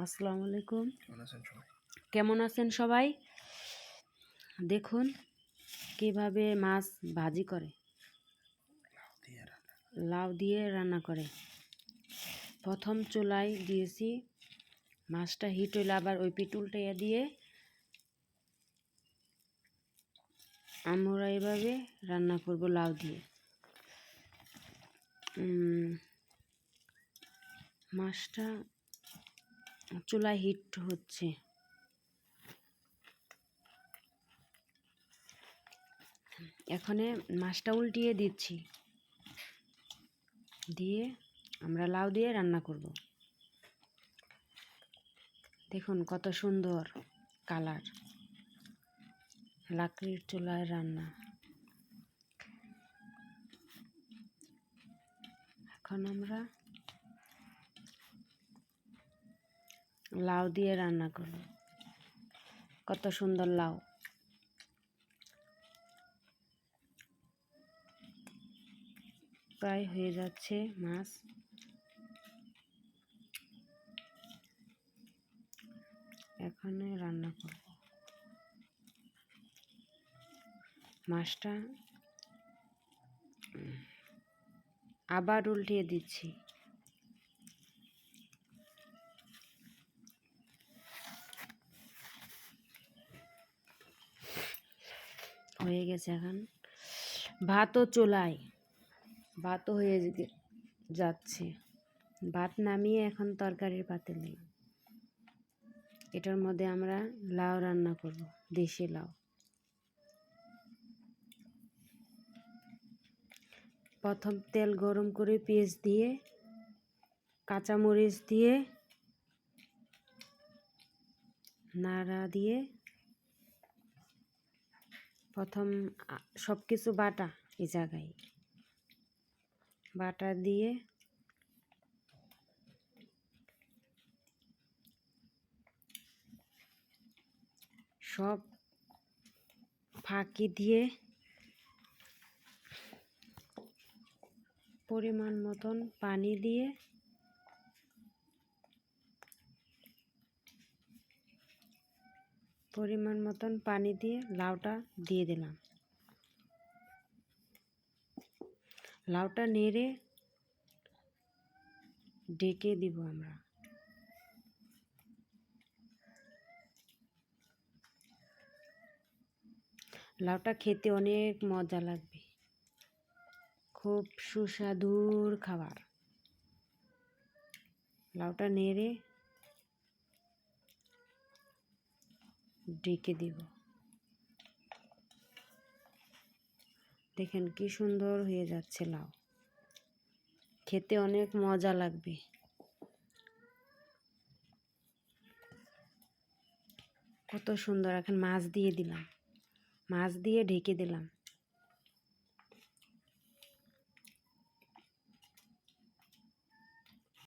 আসসালামু আলাইকুম। কেমন আছেন সবাই? দেখুন কিভাবে মাছ ভাজি করে, লাউ দিয়ে রান্না করে। প্রথম চুলায় দিয়েছি, মাছটা হিট হইলে আবার ওই পিটুলটা দিয়ে আমরা এভাবে রান্না করব লাউ দিয়ে। মাছটা চুলায় হিট হচ্ছে, এখানে মাছটা উল্টিয়ে দিচ্ছি, দিয়ে আমরা লাউ দিয়ে রান্না করব। দেখুন কত সুন্দর কালার, লাকড়ির চুলায় রান্না। এখন আমরা লাউ দিয়ে রান্না করব। কত সুন্দর লাউ, প্রায় হয়ে যাচ্ছে মাছ। এখানে রান্না করব মাছটা, আবার উল্টিয়ে দিচ্ছি। হয়ে গেছে। এখন ভাতও চুলায়, ভাতও হয়ে যাচ্ছে। ভাত নামিয়ে এখন তরকারির পাতিলে এটার মধ্যে আমরা লাউ রান্না করব, দেশি লাউ। প্রথম তেল গরম করে পেঁয়াজ দিয়ে, কাঁচামরিচ দিয়ে, নাড়া দিয়ে প্রথম সব কিছু বাটা, এই জায়গায় বাটা দিয়ে সব ফাঁকি দিয়ে পরিমাণ মতন পানি দিয়ে লাউটা দিয়ে দিলাম। লাউটা নেড়ে ঢেকে দিব আমরা। লাউটা খেতে অনেক মজা লাগবে, খুব সুস্বাদুর খাবার। লাউটা নেড়ে ঢেকে দিব। দেখেন কি সুন্দর হয়ে যাচ্ছে লাউ, খেতে অনেক মজা লাগবে। কত সুন্দর। এখন মাছ দিয়ে দিলাম, মাছ দিয়ে ঢেকে দিলাম।